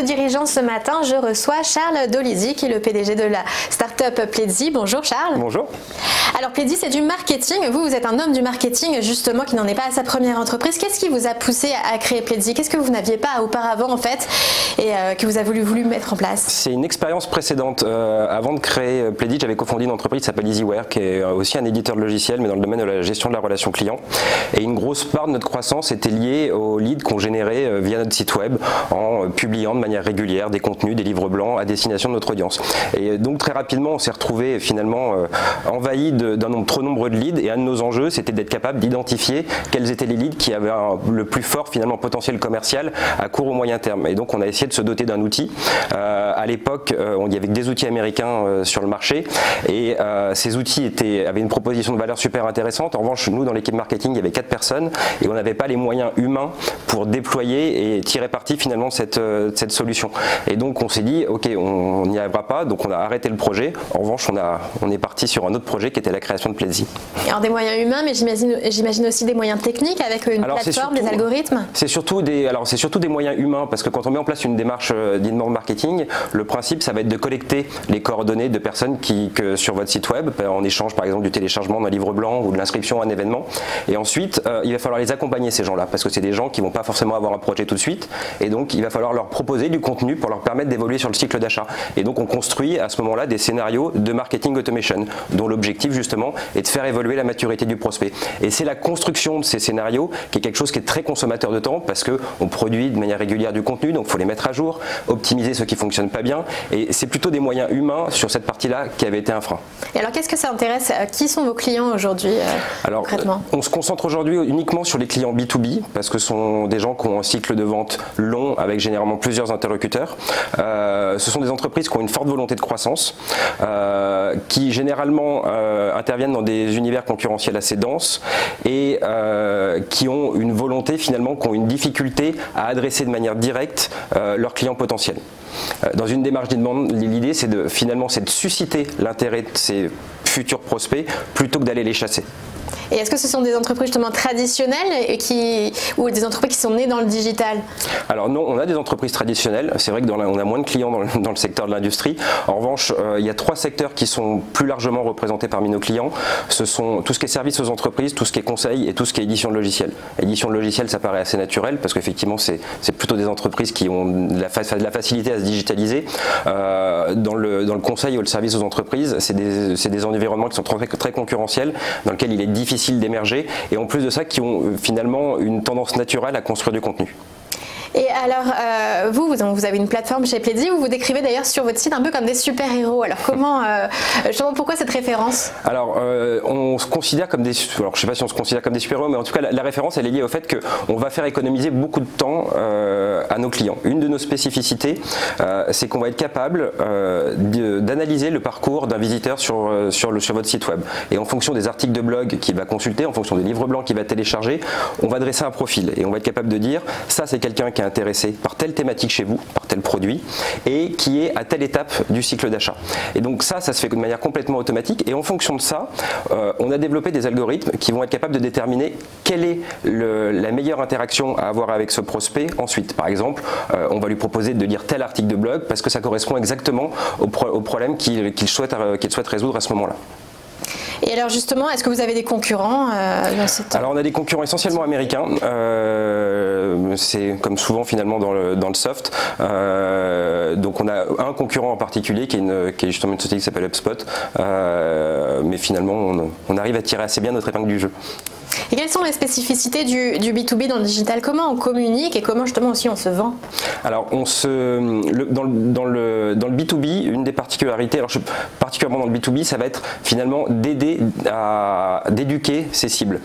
de dirigeants ce matin, je reçois Charles Dolizzi, qui est le PDG de la start-up Pledzi. Bonjour Charles. Bonjour. Alors Pledzi, c'est du marketing. Vous êtes un homme du marketing, justement, qui n'en est pas à sa première entreprise. Qu'est-ce qui vous a poussé à créer Pledzi? Qu'est-ce que vous n'aviez pas auparavant, en fait, et que vous avez voulu mettre en place? C'est une expérience précédente. Avant de créer Pledzi, j'avais cofondé une entreprise qui s'appelle EasyWare, qui est aussi un éditeur de logiciels, mais dans le domaine de la gestion de la relation client. Et une grosse part de notre croissance était liée aux leads qu'on générait via notre site web en publiant de manière régulière des contenus, des livres blancs à destination de notre audience. Et donc très rapidement, on s'est retrouvé finalement envahi d'un trop nombreux de leads, et un de nos enjeux, c'était d'être capable d'identifier quels étaient les leads qui avaient le plus fort finalement potentiel commercial à court ou moyen terme. Et donc on a essayé de se doter d'un outil. À l'époque, il y avait des outils américains sur le marché, et ces outils avaient une proposition de valeur super intéressante. En revanche, nous dans l'équipe marketing, il y avait 4 personnes, et on n'avait pas les moyens humains pour déployer et tirer parti finalement de cette solution. Et donc on s'est dit, ok, on n'y arrivera pas, donc on a arrêté le projet. En revanche, on est parti sur un autre projet qui était la création de Pledzi. Alors des moyens humains, mais j'imagine aussi des moyens techniques avec une plateforme, des algorithmes. C'est surtout des moyens humains, parce que quand on met en place une démarche d'inbound marketing, le principe, ça va être de collecter les coordonnées de personnes sur votre site web, en échange par exemple du téléchargement d'un livre blanc ou de l'inscription à un événement. Et ensuite, il va falloir les accompagner, ces gens-là, parce que c'est des gens qui ne vont pas forcément avoir un projet tout de suite, et donc il va falloir leur proposer du contenu pour leur permettre d'évoluer sur le cycle d'achat. Et donc on construit à ce moment-là des scénarios de marketing automation, dont l'objectif justement est de faire évoluer la maturité du prospect. Et c'est la construction de ces scénarios qui est quelque chose qui est très consommateur de temps, parce qu'on produit de manière régulière du contenu, donc il faut les mettre à jour, optimiser ce qui ne fonctionne pas bien, et c'est plutôt des moyens humains sur cette partie-là qui avait été un frein. Et alors qu'est-ce que ça intéresse? Qui sont vos clients aujourd'hui concrètement? On se concentre aujourd'hui uniquement sur les clients B2B, parce que ce sont des gens qui ont un cycle de vente long avec généralement plusieurs interlocuteurs. Ce sont des entreprises qui ont une forte volonté de croissance, qui généralement interviennent dans des univers concurrentiels assez denses, et qui ont une volonté finalement, qui ont une difficulté à adresser de manière directe leurs clients potentiels. Dans une démarche d'inbound, l'idée c'est de susciter l'intérêt de ces futurs prospects plutôt que d'aller les chasser. Et est-ce que ce sont des entreprises justement traditionnelles ou des entreprises qui sont nées dans le digital? Alors non, on a des entreprises traditionnelles. C'est vrai qu'on a moins de clients dans le secteur de l'industrie. En revanche, il y a 3 secteurs qui sont plus largement représentés parmi nos clients. Ce sont tout ce qui est service aux entreprises, tout ce qui est conseil et tout ce qui est édition de logiciels. Édition de logiciels, ça paraît assez naturel parce qu'effectivement, c'est plutôt des entreprises qui ont de la facilité à se digitaliser. Dans le conseil ou le service aux entreprises, c'est des environnements qui sont très concurrentiels, dans lesquels il est difficile d'émerger, et en plus de ça qui ont finalement une tendance naturelle à construire du contenu. Et alors, vous avez une plateforme chez Pledzi, vous vous décrivez d'ailleurs sur votre site un peu comme des super-héros. Alors pourquoi cette référence? Alors, on se considère comme des... Alors, je ne sais pas si on se considère comme des super-héros, mais en tout cas, la référence, elle est liée au fait qu'on va faire économiser beaucoup de temps à nos clients. Une de nos spécificités, c'est qu'on va être capable d'analyser le parcours d'un visiteur sur votre site web. Et en fonction des articles de blog qu'il va consulter, en fonction des livres blancs qu'il va télécharger, on va dresser un profil. Et on va être capable de dire, ça, c'est quelqu'un qui est intéressé par telle thématique chez vous, par tel produit, et qui est à telle étape du cycle d'achat. Et donc ça se fait de manière complètement automatique, et en fonction de ça, on a développé des algorithmes qui vont être capables de déterminer quelle est la meilleure interaction à avoir avec ce prospect ensuite. Par exemple, on va lui proposer de lire tel article de blog parce que ça correspond exactement au problème qu'il souhaite résoudre à ce moment-là. Et alors justement, est-ce que vous avez des concurrents dans cette... Alors on a des concurrents essentiellement américains, c'est comme souvent finalement dans le soft. Donc on a un concurrent en particulier qui est justement une société qui s'appelle HubSpot, mais finalement on arrive à tirer assez bien notre épingle du jeu. Et quelles sont les spécificités du B2B dans le digital? Comment on communique et comment justement aussi on se vend? Alors dans le B2B, une des particularités, particulièrement dans le B2B, ça va être finalement d'éduquer ses cibles.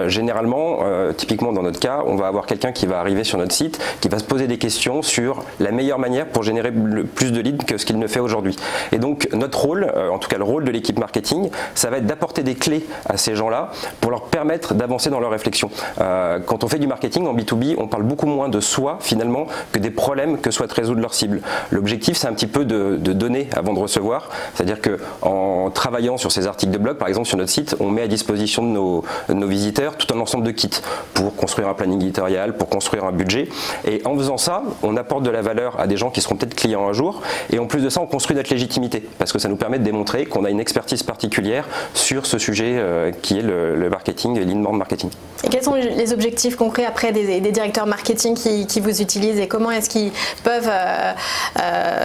Généralement, typiquement dans notre cas, on va avoir quelqu'un qui va arriver sur notre site, qui va se poser des questions sur la meilleure manière pour générer plus de leads que ce qu'il ne fait aujourd'hui. Et donc notre rôle, en tout cas le rôle de l'équipe marketing, ça va être d'apporter des clés à ces gens-là pour leur permettre d'avancer dans leur réflexion. Quand on fait du marketing en B2B, on parle beaucoup moins de soi finalement que des problèmes que souhaitent résoudre leur cible. L'objectif, c'est un petit peu de donner avant de recevoir, c'est-à-dire C'est-à-dire qu'en travaillant sur ces articles de blog, par exemple sur notre site, on met à disposition de nos visiteurs tout un ensemble de kits pour construire un planning éditorial, pour construire un budget. Et en faisant ça, on apporte de la valeur à des gens qui seront peut-être clients un jour. Et en plus de ça, on construit notre légitimité parce que ça nous permet de démontrer qu'on a une expertise particulière sur ce sujet qui est le marketing et l'inbound marketing. Et quels sont les objectifs concrets après des directeurs marketing qui vous utilisent et comment est-ce qu'ils peuvent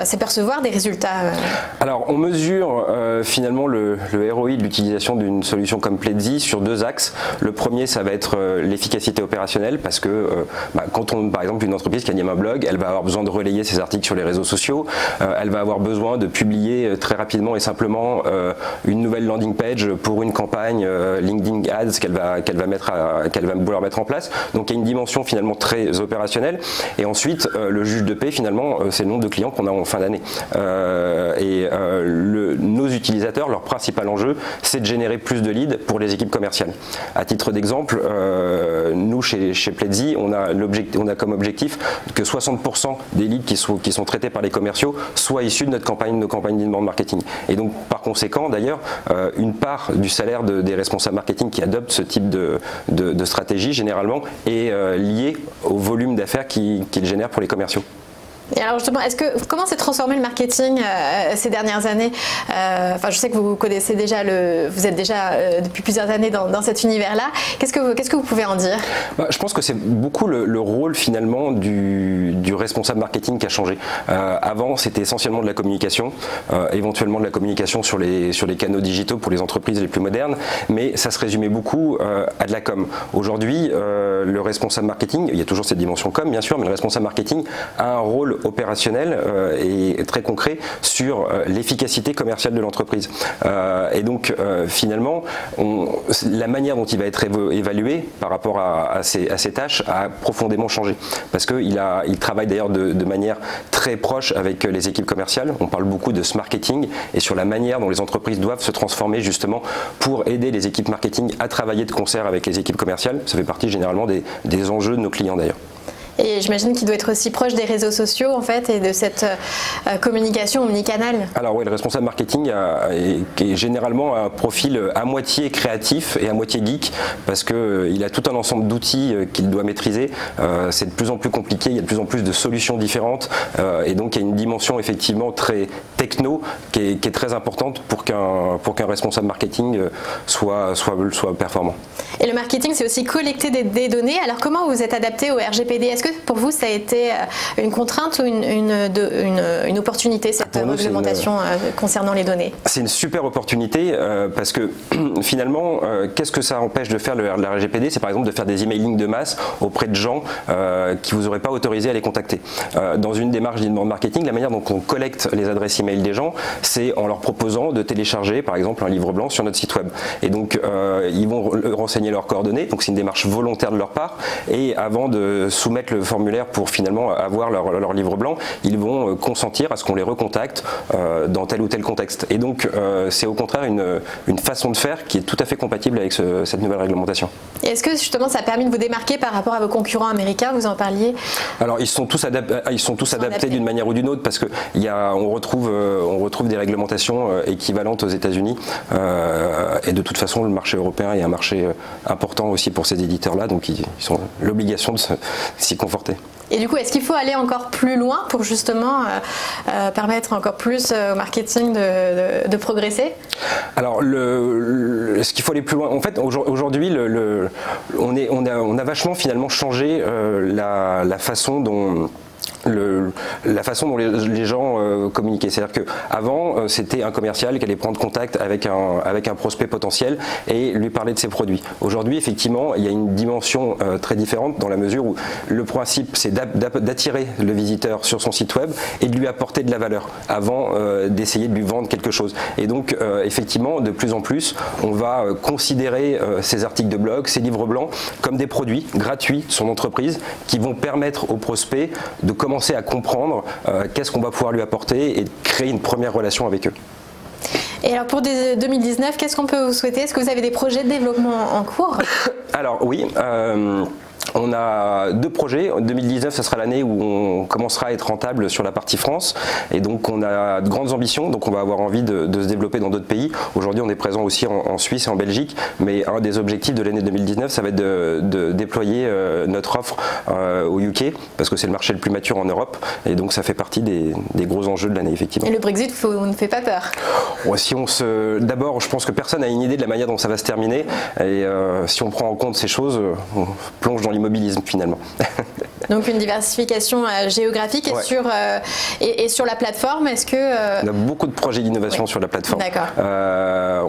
s'apercevoir des résultats Alors, on mesure finalement le ROI de l'utilisation d'une solution comme Pledzi sur deux axes. Le premier, ça va être l'efficacité opérationnelle parce que quand par exemple, une entreprise qui anime un blog, elle va avoir besoin de relayer ses articles sur les réseaux sociaux, elle va avoir besoin de publier très rapidement et simplement une nouvelle landing page pour une campagne LinkedIn Ads qu'elle va vouloir mettre en place. Donc il y a une dimension finalement très opérationnelle. Et ensuite, le juge de paix finalement, c'est le nombre de clients qu'on a en fin d'année. Nos utilisateurs, leur principal enjeu, c'est de générer plus de leads pour les équipes commerciales. À titre d'exemple, nous chez Pledzi, on a comme objectif que 60% des leads qui sont traités par les commerciaux soient issus de nos campagnes d'inbound marketing. Et donc par conséquent d'ailleurs, une part du salaire des responsables marketing qui adoptent ce type de stratégie généralement est liée au volume d'affaires qu'ils génèrent pour les commerciaux. Et alors justement, comment s'est transformé le marketing ces dernières années? Enfin, je sais que vous connaissez déjà vous êtes déjà depuis plusieurs années dans cet univers-là. Qu'est-ce que vous pouvez en dire? Je pense que c'est beaucoup le rôle finalement du responsable marketing qui a changé. Avant, c'était essentiellement de la communication, éventuellement de la communication sur les canaux digitaux pour les entreprises les plus modernes, mais ça se résumait beaucoup à de la com. Aujourd'hui, le responsable marketing, il y a toujours cette dimension com bien sûr, mais le responsable marketing a un rôle opérationnel et très concret sur l'efficacité commerciale de l'entreprise. Et donc finalement, la manière dont il va être évalué par rapport à ces tâches a profondément changé. Parce qu'il travaille d'ailleurs de manière très proche avec les équipes commerciales. On parle beaucoup de ce marketing et sur la manière dont les entreprises doivent se transformer justement pour aider les équipes marketing à travailler de concert avec les équipes commerciales. Ça fait partie généralement des enjeux de nos clients d'ailleurs. Et j'imagine qu'il doit être aussi proche des réseaux sociaux en fait et de cette communication omnicanale. Alors oui, le responsable marketing est généralement un profil à moitié créatif et à moitié geek parce qu'il a tout un ensemble d'outils qu'il doit maîtriser. C'est de plus en plus compliqué, il y a de plus en plus de solutions différentes et donc il y a une dimension effectivement très techno qui est très importante pour qu'un responsable marketing soit performant. Et le marketing, c'est aussi collecter des données. Alors comment vous êtes adapté au RGPD? Est-ce que pour vous ça a été une contrainte ou une opportunité cette réglementation concernant les données? C'est une super opportunité parce que finalement, qu'est-ce que ça empêche de faire la RGPD? C'est par exemple de faire des emailing de masse auprès de gens qui vous auraient pas autorisé à les contacter. Dans une démarche d'inbound marketing, la manière dont on collecte les adresses email des gens, c'est en leur proposant de télécharger par exemple un livre blanc sur notre site web. Et donc ils vont renseigner leurs coordonnées, donc c'est une démarche volontaire de leur part, et avant de soumettre le formulaire pour finalement avoir leur livre blanc, ils vont consentir à ce qu'on les recontacte dans tel ou tel contexte. Et donc c'est au contraire une façon de faire qui est tout à fait compatible avec cette nouvelle réglementation. Et est-ce que justement ça a permis de vous démarquer par rapport à vos concurrents américains? Vous en parliez. Alors ils sont tous adaptés d'une manière ou d'une autre parce que on retrouve des réglementations équivalentes aux États-Unis et de toute façon le marché européen est un marché important aussi pour ces éditeurs-là, donc ils ont l'obligation de s'y conforter. Et du coup, est-ce qu'il faut aller encore plus loin pour justement permettre encore plus au marketing de progresser? Alors, est-ce qu'il faut aller plus loin? En fait, aujourd'hui, on a vachement finalement changé la façon dont les gens communiquaient. C'est-à-dire qu'avant, c'était un commercial qui allait prendre contact avec un prospect potentiel et lui parler de ses produits. Aujourd'hui, effectivement, il y a une dimension très différente dans la mesure où le principe, c'est d'attirer le visiteur sur son site web et de lui apporter de la valeur avant d'essayer de lui vendre quelque chose. Et donc, effectivement, de plus en plus, on va considérer ces articles de blog, ces livres blancs, comme des produits gratuits de son entreprise qui vont permettre au prospect de commencer à comprendre qu'est-ce qu'on va pouvoir lui apporter et de créer une première relation avec eux. Et alors pour 2019, qu'est-ce qu'on peut vous souhaiter? Est-ce que vous avez des projets de développement en cours? Alors oui. On a 2 projets. 2019, ce sera l'année où on commencera à être rentable sur la partie France. Et donc, on a de grandes ambitions. Donc, on va avoir envie de se développer dans d'autres pays. Aujourd'hui, on est présent aussi en Suisse et en Belgique. Mais un des objectifs de l'année 2019, ça va être de déployer notre offre au UK, parce que c'est le marché le plus mature en Europe. Et donc, ça fait partie des gros enjeux de l'année, effectivement. Et le Brexit ne fait pas peur? D'abord, je pense que personne n'a une idée de la manière dont ça va se terminer. Et si on prend en compte ces choses, on plonge dans l'immobilisme finalement. Donc une diversification géographique et sur la plateforme, est-ce que... On a beaucoup de projets d'innovation sur la plateforme. D'accord.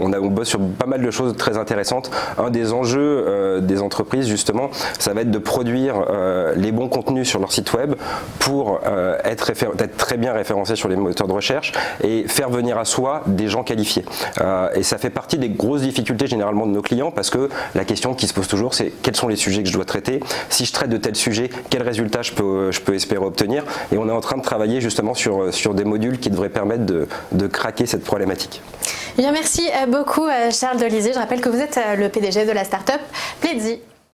On bosse sur pas mal de choses très intéressantes. Un des enjeux des entreprises, justement, ça va être de produire les bons contenus sur leur site web pour être très bien référencés sur les moteurs de recherche et faire venir à soi des gens qualifiés. Et ça fait partie des grosses difficultés généralement de nos clients, parce que la question qui se pose toujours, c'est quels sont les sujets que je dois traiter? Si je traite de tels sujets, quels résultats je peux espérer obtenir? Et on est en train de travailler justement sur des modules qui devraient permettre de craquer cette problématique. Bien, merci beaucoup Charles Dolisier. Je rappelle que vous êtes le PDG de la start-up Pledzi.